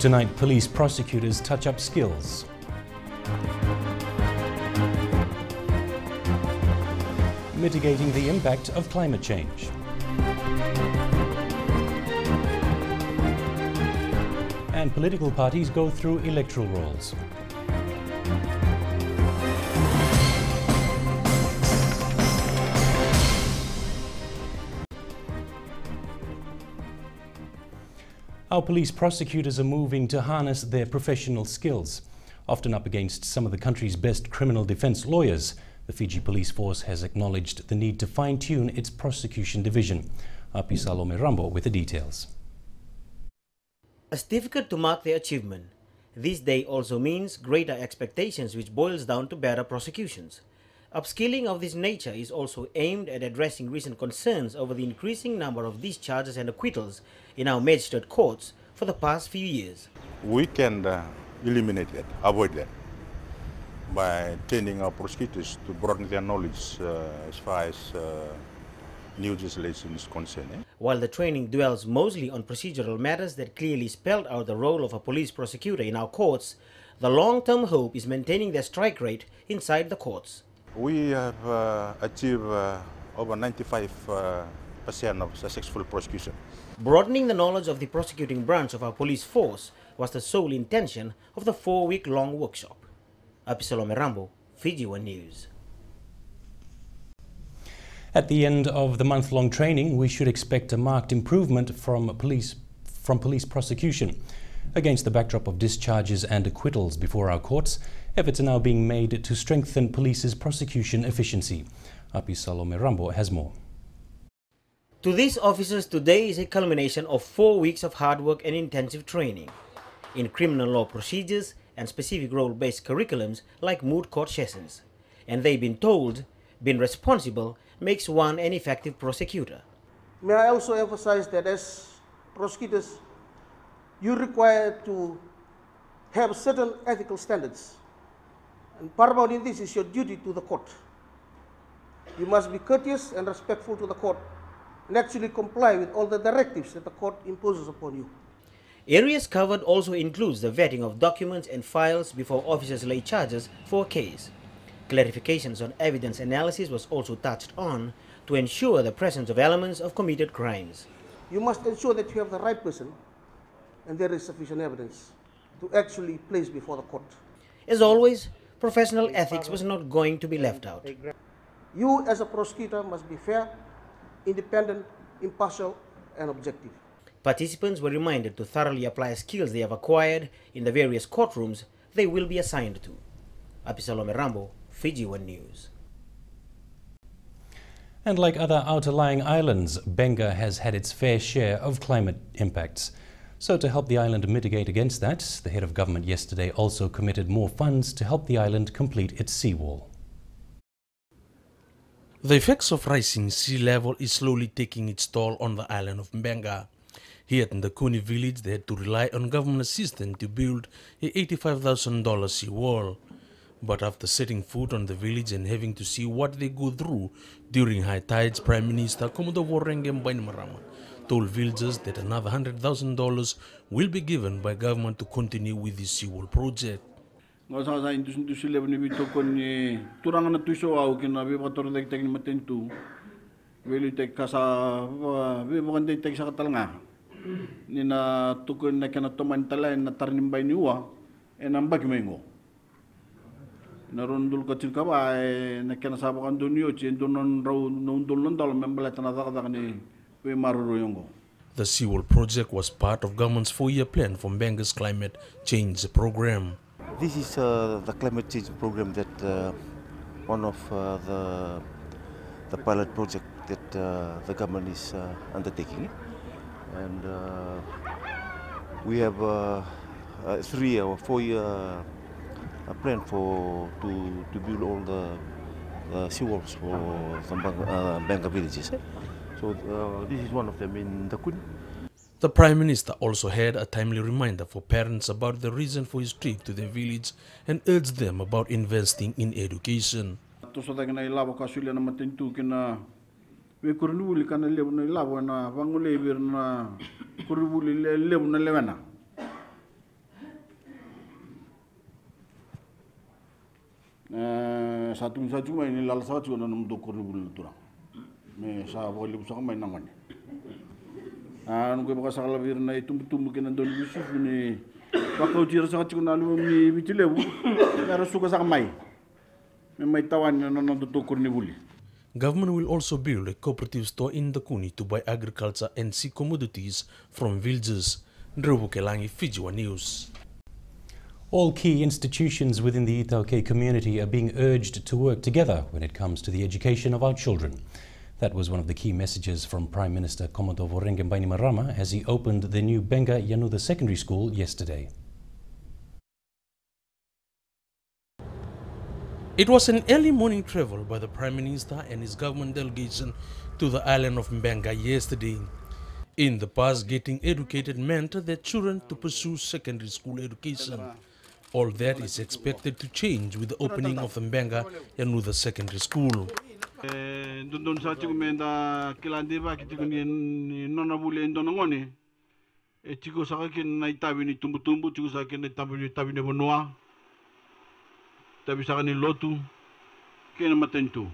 Tonight, police prosecutors touch up skills. Mitigating the impact of climate change. And political parties go through electoral rolls. Our police prosecutors are moving to harness their professional skills. Often up against some of the country's best criminal defense lawyers, the Fiji police force has acknowledged the need to fine-tune its prosecution division. Api Salome Rambo with the details. As difficult to mark their achievement, this day also means greater expectations, which boils down to better prosecutions. Upskilling of this nature is also aimed at addressing recent concerns over the increasing number of discharges and acquittals in our magistrate courts for the past few years. We can eliminate that, avoid that, by training our prosecutors to broaden their knowledge as far as new legislation is concerned. While the training dwells mostly on procedural matters that clearly spelled out the role of a police prosecutor in our courts, the long-term hope is maintaining their strike rate inside the courts. We have achieved over 95% of successful prosecution. Broadening the knowledge of the prosecuting branch of our police force was the sole intention of the 4-week-long workshop. Api Salome Rambo, Fiji One News. At the end of the month-long training, we should expect a marked improvement from police prosecution. Against the backdrop of discharges and acquittals before our courts, efforts are now being made to strengthen police's prosecution efficiency. Api Salome Rambo has more. To these officers, today is a culmination of 4 weeks of hard work and intensive training in criminal law procedures and specific role-based curriculums like moot court sessions. And they've been told, being responsible makes one an effective prosecutor. May I also emphasize that as prosecutors, you're required to have certain ethical standards. And paramount in this is your duty to the court. You must be courteous and respectful to the court and actually comply with all the directives that the court imposes upon you. Areas covered also includes the vetting of documents and files before officers lay charges for a case. Clarifications on evidence analysis was also touched on to ensure the presence of elements of committed crimes. You must ensure that you have the right person and there is sufficient evidence to actually place before the court. As always, professional ethics was not going to be left out. You as a prosecutor must be fair, independent, impartial and objective. Participants were reminded to thoroughly apply skills they have acquired in the various courtrooms they will be assigned to. Api Salome Rambo, Fiji One News. And like other outer-lying islands, Benga has had its fair share of climate impacts. So to help the island mitigate against that, the head of government yesterday also committed more funds to help the island complete its seawall. The effects of rising sea level is slowly taking its toll on the island of Benga. Here in the Kuni village, they had to rely on government assistance to build a $85,000 seawall. But after setting foot on the village and having to see what they go through during high tides, Prime Minister Komodo Worengem Bainimarama told villagers that another $100,000 will be given by government to continue with the seawall project. Nina tukun na kana toman talay na tarnimbay niwa en ambag mengo narundul ka tin kaba na kana sabakan dunyo chin dunon raw nundul nundal membalat na dakdak ni we maruruyongo. The seawall project was part of government's 4-year plan for Benga's climate change program. This is the climate change program that one of the pilot project that the government is undertaking. And we have a 3 or 4-year plan to build all the seawalls for some Benga villages. So this is one of them in the Kuni. The Prime Minister also had a timely reminder for parents about the reason for his trip to the village and urged them about investing in education. We kuruli kana lebu na labo na vangule bir na kuruli lebu na levena Satu mai ni lal satu na num dokur ni bulu turang. Me sa boleh usah mai nangan. Anu ko baka sakala bir na itum kenan don Yusuf ni pakau jira sa tu na lu mi bitilebu. Ngara suka sa mai. Me mai tawan na dokur ni buli. Government will also build a cooperative store in the Kuni to buy agriculture and sea commodities from villagers. Ndrobukelangi, Fiji One News. All key institutions within the Itauke community are being urged to work together when it comes to the education of our children. That was one of the key messages from Prime Minister Komodo Vorenge Bainimarama as he opened the new Benga Yanuda Secondary School yesterday. It was an early morning travel by the Prime Minister and his government delegation to the island of Mbenga yesterday. In the past, getting educated meant their children to pursue secondary school education. All that is expected to change with the opening of the Mbenga Yanuda Secondary School. Dondon sa tiku menda kilandi ba kitiku ni nona bule ndona ngoni. Tiku sa kin na itabi ni tumbu tiku sa kin na itabi ni bonua. Tabi sa ni lotu kena matentu.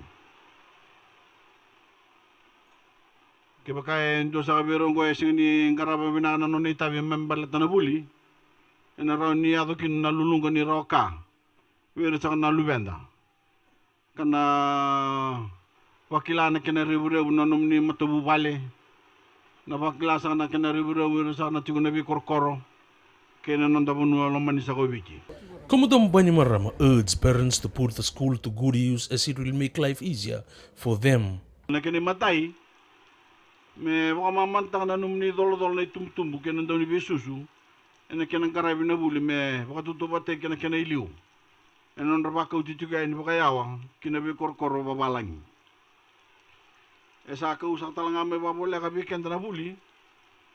Kebakay ndo sa biro ngo sing ni ngaraba binana no ni itabi membalat na buli. Ena raw ni ato kin nalulungan ni roka. Wera sa na lubenda. Kana wakilana kena ribu-ribu nanom ni matubu bale. Na wakila sa na kena ribu-ribu sa na tigo nabi korkoro. Kena nanda bunua lomani sa kobiki. Komodo Bainimarama urged parents to put the school to good use as it will make life easier for them. Na kena matai. Me wakamamantang na num ni dolo-dolo na itumtumbu kena daw ni besusu. Ena kena karabi na buli me wakatutubate kena iliu. Enon rabaka utituga ini bakayawa kena be korkoro babalangi. Esa ka usang talanga me babole ka weekend na buli.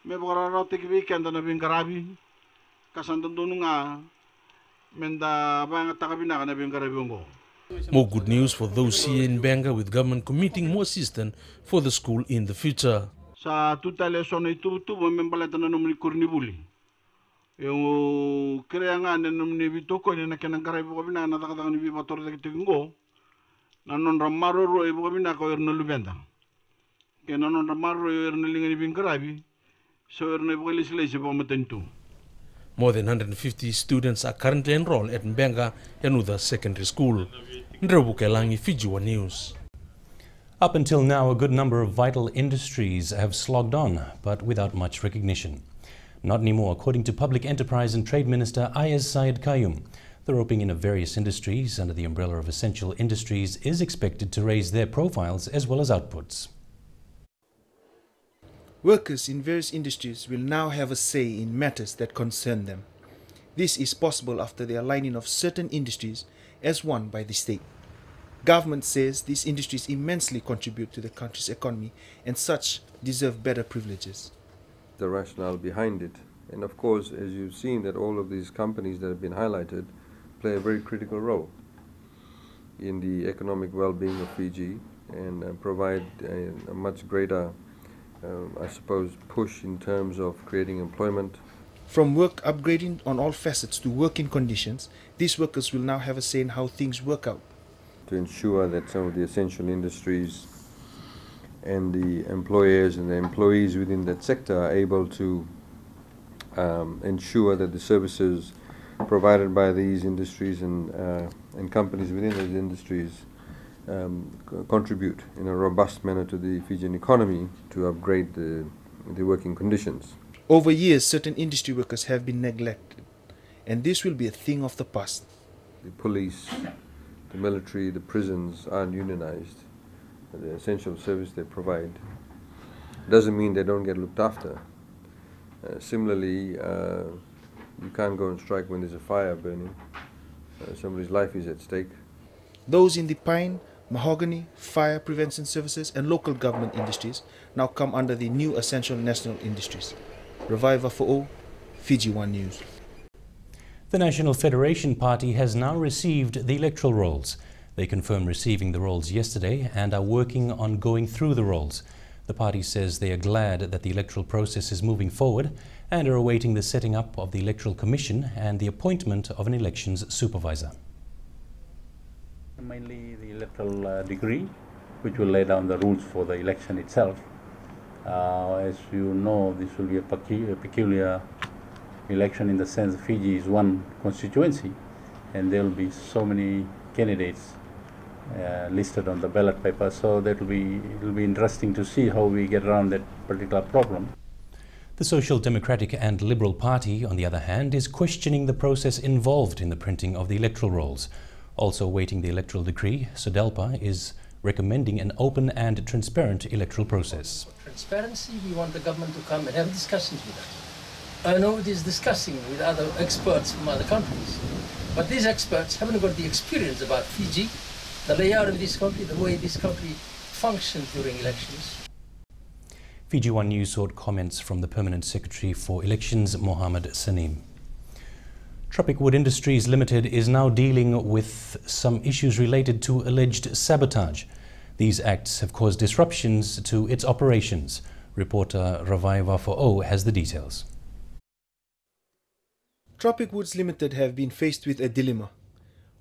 Me bakararaw te weekend na bingarabi. Kasandondonunga menda banga takabina na bingarabi ngo. More good news for those here in Benga, with government committing more assistance for the school in the future. Sa tutale sona itu membalata na nomni kurni buli. Yung kaya nga nung nibitoko ni nakinangkaray po kami na natakatang nibibator na kitingo na non ramaro ro ibo kami na ko erno lubenda kaya non ramaro erno lingan ibingkarabi so erno ibo kalisilay po matentu. More than 150 students are currently enrolled at Mbenga Yanuda Secondary School. Ndrobukelangi, Fiji One News. Up until now, a good number of vital industries have slogged on, but without much recognition. Not anymore, according to Public Enterprise and Trade Minister Ayaz Syed Qayyum. The roping in of various industries under the umbrella of essential industries is expected to raise their profiles as well as outputs. Workers in various industries will now have a say in matters that concern them. This is possible after the aligning of certain industries as one by the state. Government says these industries immensely contribute to the country's economy and such deserve better privileges. The rationale behind it, and of course, as you've seen, that all of these companies that have been highlighted play a very critical role in the economic well-being of Fiji and provide a much greater, I suppose, push in terms of creating employment. From work upgrading on all facets to working conditions, these workers will now have a say in how things work out. To ensure that some of the essential industries and the employers and the employees within that sector are able to ensure that the services provided by these industries and companies within those industries contribute in a robust manner to the Fijian economy to upgrade the working conditions. Over years, certain industry workers have been neglected, and this will be a thing of the past. The police, the military, the prisons aren't unionized. The essential service they provide doesn't mean they don't get looked after. Similarly, you can't go and strike when there's a fire burning. Somebody's life is at stake. Those in the pine, mahogany, fire prevention services and local government industries now come under the new essential national industries. Reviver for all, Fiji One News. The National Federation Party has now received the electoral rolls. They confirmed receiving the rolls yesterday and are working on going through the rolls. The party says they are glad that the electoral process is moving forward and are awaiting the setting up of the Electoral Commission and the appointment of an elections supervisor. Mainly the electoral decree, which will lay down the rules for the election itself. As you know, this will be a peculiar election in the sense Fiji is one constituency, and there will be so many candidates listed on the ballot paper. So it'll be interesting to see how we get around that particular problem. The Social Democratic and Liberal Party, on the other hand, is questioning the process involved in the printing of the electoral rolls. Also awaiting the electoral decree, SODELPA is recommending an open and transparent electoral process. For transparency, we want the government to come and have discussions with us. I know it is discussing with other experts from other countries, but these experts haven't got the experience about Fiji, the layout of this country, the way this country functions during elections. Fiji One News sought comments from the Permanent Secretary for Elections, Mohammed Saneem. Tropic Wood Industries Limited is now dealing with some issues related to alleged sabotage. These acts have caused disruptions to its operations. Reporter Ravai Vafo'o has the details. Tropic Woods Limited have been faced with a dilemma.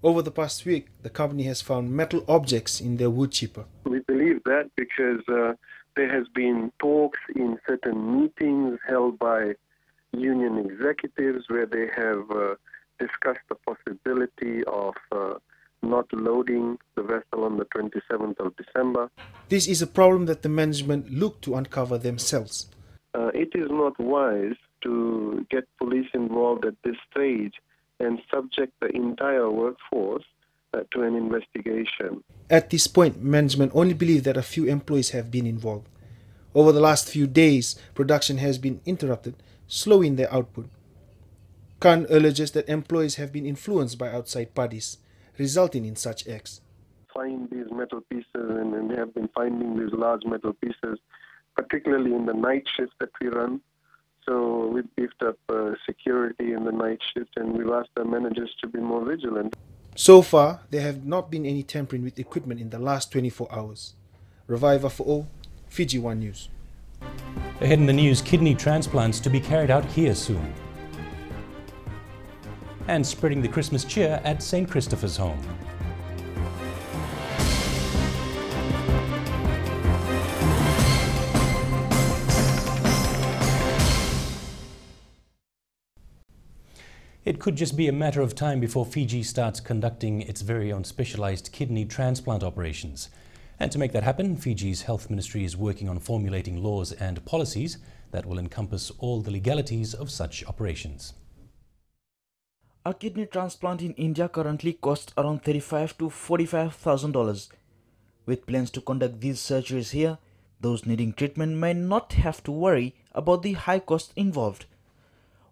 Over the past week, the company has found metal objects in their wood chipper. We believe that because there has been talks in certain meetings held by union executives where they have discussed the possibility of not loading the vessel on the 27th of December. This is a problem that the management look to uncover themselves. It is not wise to get police involved at this stage and subject the entire workforce to an investigation. At this point, management only believe that a few employees have been involved. Over the last few days, production has been interrupted, slowing their output. Khan alleges that employees have been influenced by outside parties, resulting in such acts. Find these metal pieces, and they have been finding these large metal pieces, particularly in the night shift that we run. So we've beefed up security in the night shift, and we've asked our managers to be more vigilant. So far, there have not been any tampering with equipment in the last 24 hours. Reviver for all, Fiji One News. Ahead in the news, kidney transplants to be carried out here soon. And spreading the Christmas cheer at St. Christopher's Home. It could just be a matter of time before Fiji starts conducting its very own specialized kidney transplant operations. And to make that happen, Fiji's Health Ministry is working on formulating laws and policies that will encompass all the legalities of such operations. A kidney transplant in India currently costs around $35,000 to $45,000. With plans to conduct these surgeries here, those needing treatment may not have to worry about the high cost involved.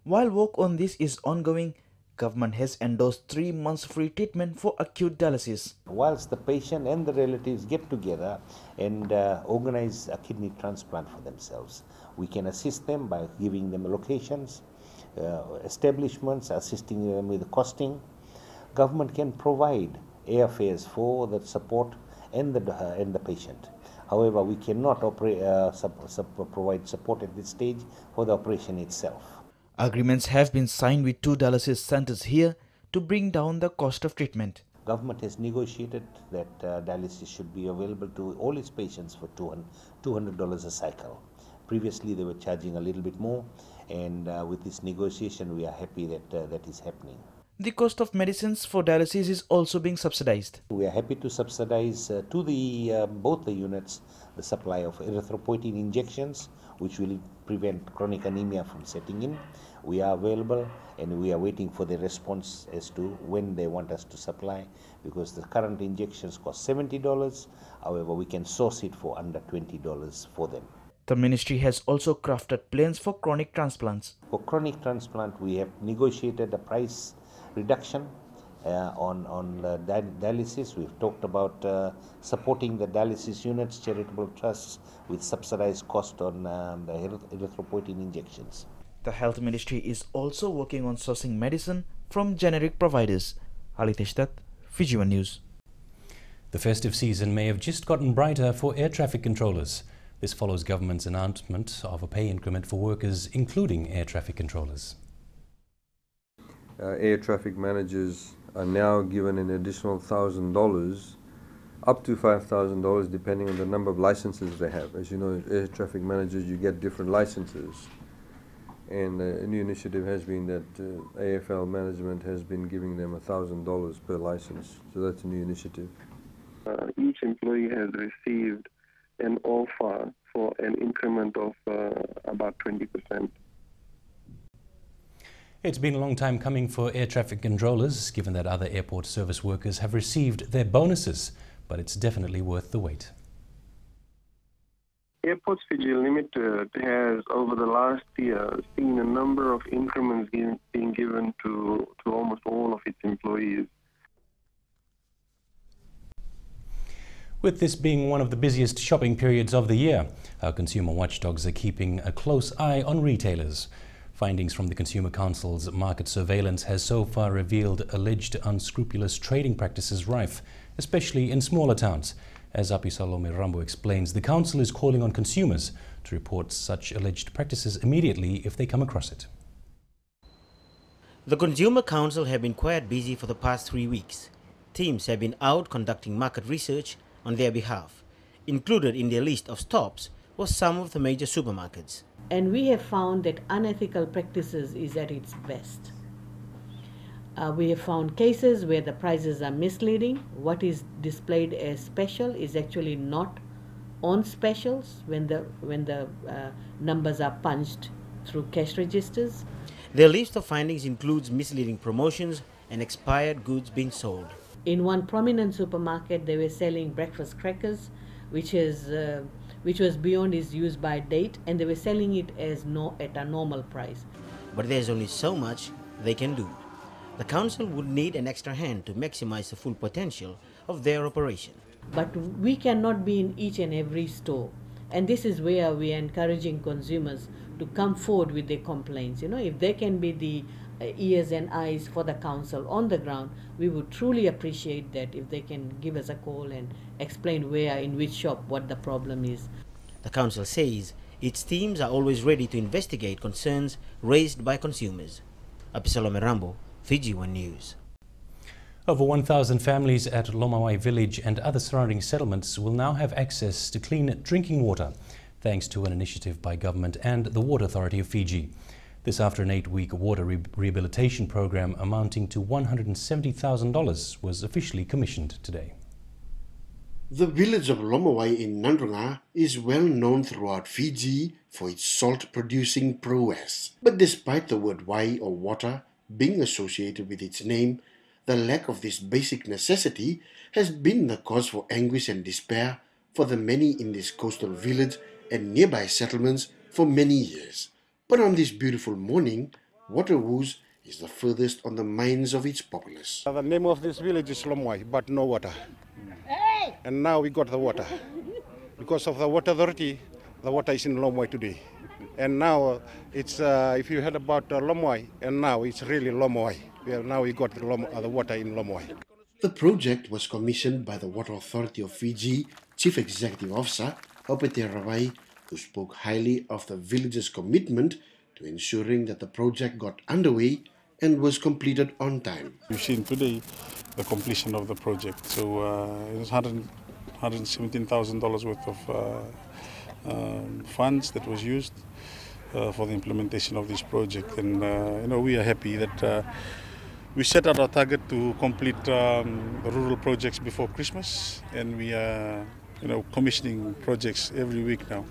While work on this is ongoing, government has endorsed 3 months free treatment for acute dialysis. Whilst the patient and the relatives get together and organize a kidney transplant for themselves, we can assist them by giving them locations, establishments, assisting them with the costing. Government can provide airfares for the support and the patient. However, we cannot provide support at this stage for the operation itself. Agreements have been signed with 2 dialysis centers here to bring down the cost of treatment. Government has negotiated that dialysis should be available to all its patients for $200 a cycle. Previously, they were charging a little bit more, and with this negotiation, we are happy that that is happening. The cost of medicines for dialysis is also being subsidized. We are happy to subsidize to the both the units the supply of erythropoietin injections, which will prevent chronic anemia from setting in. We are available, and we are waiting for the response as to when they want us to supply, because the current injections cost $70. However, we can source it for under $20 for them. The ministry has also crafted plans for chronic transplants. For chronic transplant, we have negotiated a price reduction on dialysis. We've talked about supporting the dialysis units, charitable trusts with subsidized cost on the erythropoietin injections. The Health Ministry is also working on sourcing medicine from generic providers. Aliteshtat, Fiji One News. The festive season may have just gotten brighter for air traffic controllers. This follows government's announcement of a pay increment for workers, including air traffic controllers. Air traffic managers are now given an additional $1,000, up to $5,000, depending on the number of licenses they have. As you know, as air traffic managers, you get different licenses. And a new initiative has been that AFL management has been giving them $1,000 per license. So that's a new initiative. Each employee has received an offer for an increment of about 20%. It's been a long time coming for air traffic controllers, given that other airport service workers have received their bonuses, but it's definitely worth the wait. Airports Fiji Limited has, over the last year, seen a number of increments being given to almost all of its employees. With this being one of the busiest shopping periods of the year, our consumer watchdogs are keeping a close eye on retailers. Findings from the Consumer Council's market surveillance has so far revealed alleged unscrupulous trading practices rife, especially in smaller towns. As Apisalome Rambo explains, the Council is calling on consumers to report such alleged practices immediately if they come across it. The Consumer Council have been quite busy for the past 3 weeks. Teams have been out conducting market research on their behalf. Included in their list of stops was some of the major supermarkets. And we have found that unethical practices is at its best. We have found cases where the prices are misleading. What is displayed as special is actually not on specials when the numbers are punched through cash registers. Their list of findings includes misleading promotions and expired goods being sold. In one prominent supermarket, they were selling breakfast crackers, which was beyond its use-by date, and they were selling it at a normal price. But there's only so much they can do. The Council would need an extra hand to maximize the full potential of their operation. But we cannot be in each and every store. And this is where we are encouraging consumers to come forward with their complaints. If they can be the ears and eyes for the Council on the ground, we would truly appreciate that if they can give us a call and explain where, in which shop, what the problem is. The Council says its teams are always ready to investigate concerns raised by consumers. Apisalome Rambo, Fiji One News. Over 1,000 families at Lomawai village and other surrounding settlements will now have access to clean drinking water, thanks to an initiative by government and the Water Authority of Fiji. This after an 8-week water rehabilitation program amounting to $170,000 was officially commissioned today. The village of Lomawai in Nandrunga is well known throughout Fiji for its salt-producing prowess. But despite the word wai or water being associated with its name, the lack of this basic necessity has been the cause for anguish and despair for the many in this coastal village and nearby settlements for many years. But on this beautiful morning, water woes is the furthest on the minds of its populace. The name of this village is Lomawai, but no water. And now we got the water. Because of the Water Authority, the water is in Lomawai today. And now it's, if you heard about Lomawai, and now it's really Lomawai. Now we got the water in Lomawai. The project was commissioned by the Water Authority of Fiji Chief Executive Officer, Opete Rawai, who spoke highly of the village's commitment to ensuring that the project got underway and was completed on time. We've seen today the completion of the project. So it was $117,000 worth of funds that was used for the implementation of this project. And we are happy that we set out our target to complete the rural projects before Christmas, and we are commissioning projects every week now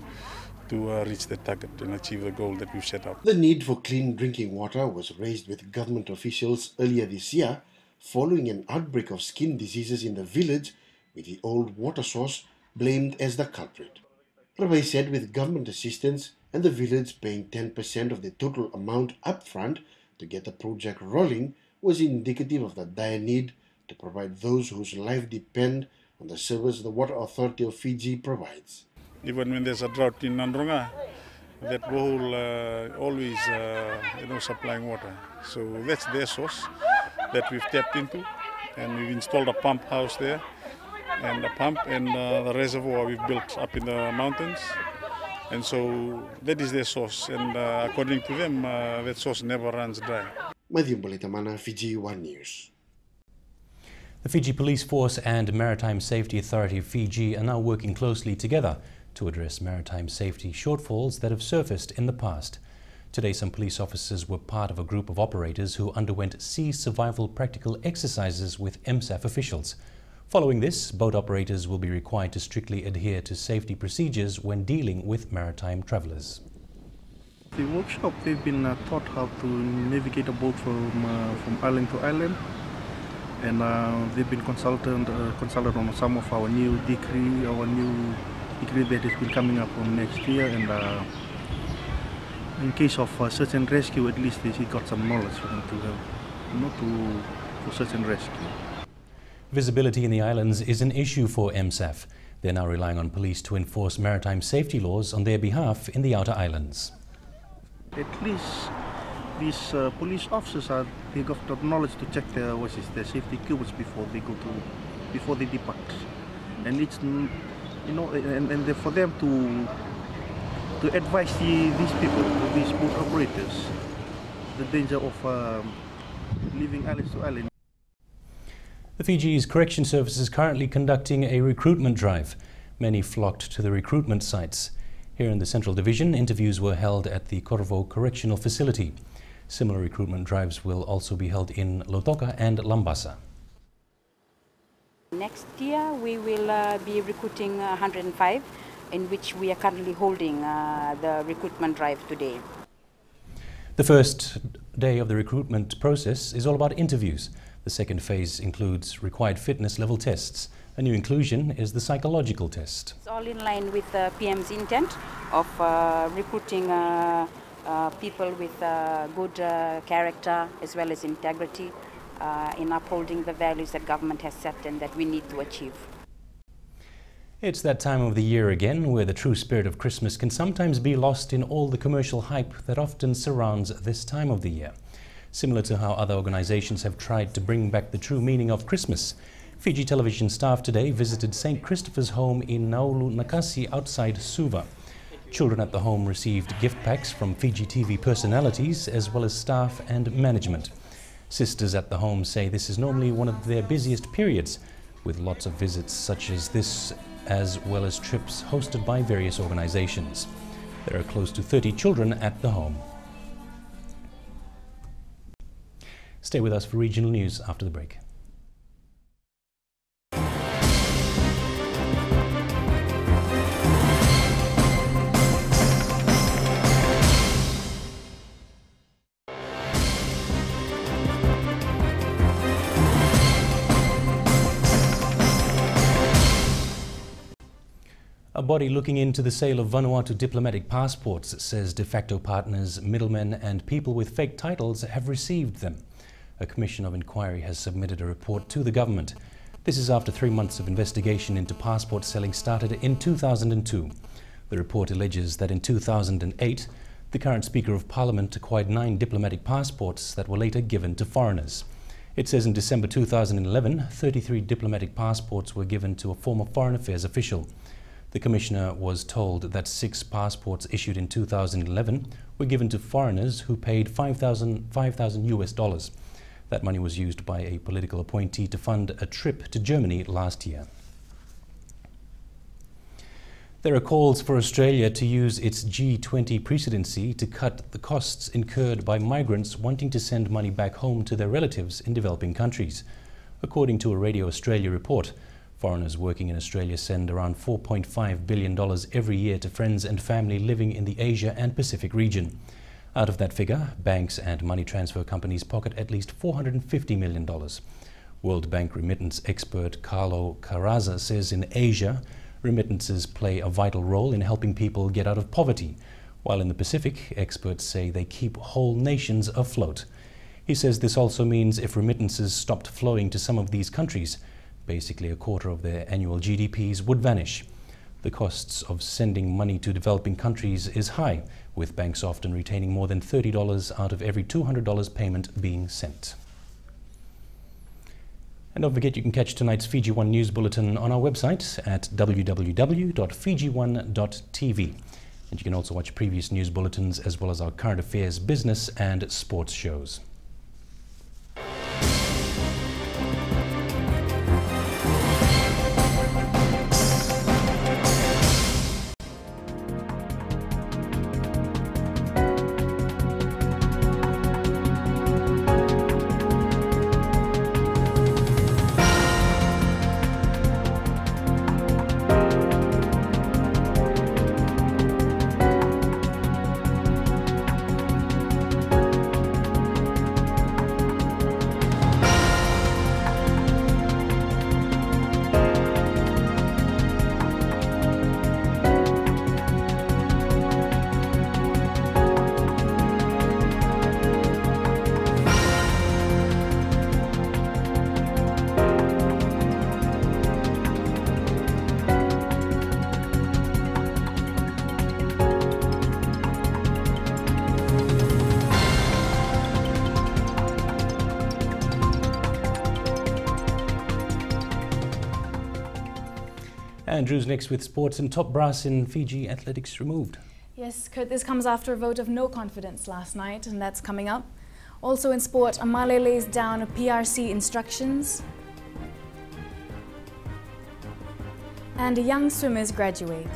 to reach that target and achieve the goal that we've set out. The need for clean drinking water was raised with government officials earlier this year following an outbreak of skin diseases in the village, with the old water source blamed as the culprit. Rawai said with government assistance and the village paying 10% of the total amount up front to get the project rolling was indicative of the dire need to provide those whose life depend on the service the Water Authority of Fiji provides. Even when there's a drought in Nandrunga, that bowl always supplying water. So that's their source that we've tapped into, and we've installed a pump house there, and a pump and the reservoir we've built up in the mountains. And so that is their source, and according to them, that source never runs dry. Bulletin, Fiji One News. The Fiji Police Force and Maritime Safety Authority of Fiji are now working closely together to address maritime safety shortfalls that have surfaced in the past. Today, some police officers were part of a group of operators who underwent sea survival practical exercises with MSAF officials. Following this, boat operators will be required to strictly adhere to safety procedures when dealing with maritime travellers. The workshop, they've been taught how to navigate a boat from island to island, and they've been consulted on some of our new decree that has been coming up on next year, and in case of search and rescue, at least they got some knowledge for them to have, for search and rescue. Visibility in the islands is an issue for MSAF. They're now relying on police to enforce maritime safety laws on their behalf in the outer islands. At least these police officers they got the knowledge to check their safety equipment before they depart, and it's and for them to advise these people, these boat operators, the danger of leaving island to island. The Fiji's Correction Service is currently conducting a recruitment drive. Many flocked to the recruitment sites. Here in the Central Division, interviews were held at the Corvo Correctional Facility. Similar recruitment drives will also be held in Lautoka and Lambasa. Next year we will be recruiting 105, in which we are currently holding the recruitment drive today. The first day of the recruitment process is all about interviews. The second phase includes required fitness level tests. A new inclusion is the psychological test. It's all in line with the PM's intent of recruiting people with good character as well as integrity in upholding the values that government has set and that we need to achieve. It's that time of the year again where the true spirit of Christmas can sometimes be lost in all the commercial hype that often surrounds this time of the year. Similar to how other organizations have tried to bring back the true meaning of Christmas, Fiji television staff today visited St. Christopher's home in Naulu Nakasi outside Suva. Children at the home received gift packs from Fiji TV personalities as well as staff and management. Sisters at the home say this is normally one of their busiest periods, with lots of visits such as this, as well as trips hosted by various organizations. There are close to 30 children at the home. Stay with us for regional news after the break. A body looking into the sale of Vanuatu diplomatic passports says de facto partners, middlemen and people with fake titles have received them. A commission of inquiry has submitted a report to the government. This is after 3 months of investigation into passport selling started in 2002. The report alleges that in 2008, the current Speaker of Parliament acquired 9 diplomatic passports that were later given to foreigners. It says in December 2011, 33 diplomatic passports were given to a former Foreign Affairs official. The Commissioner was told that 6 passports issued in 2011 were given to foreigners who paid $5,000 US. That money was used by a political appointee to fund a trip to Germany last year. There are calls for Australia to use its G20 presidency to cut the costs incurred by migrants wanting to send money back home to their relatives in developing countries. According to a Radio Australia report, foreigners working in Australia send around $4.5 billion every year to friends and family living in the Asia and Pacific region. Out of that figure, banks and money transfer companies pocket at least $450 million. World Bank remittance expert Carlo Carrazza says in Asia, remittances play a vital role in helping people get out of poverty, while in the Pacific, experts say they keep whole nations afloat. He says this also means if remittances stopped flowing to some of these countries, basically a quarter of their annual GDPs would vanish. The costs of sending money to developing countries is high, with banks often retaining more than $30 out of every $200 payment being sent. And don't forget you can catch tonight's Fiji One News Bulletin on our website at www.fijione.tv. And you can also watch previous news bulletins as well as our current affairs, business and sports shows. Andrew's next with sports, and top brass in Fiji athletics removed. Yes, Kurt, this comes after a vote of no confidence last night, and that's coming up. Also in sport, Amale lays down PRC instructions, and young swimmers graduate.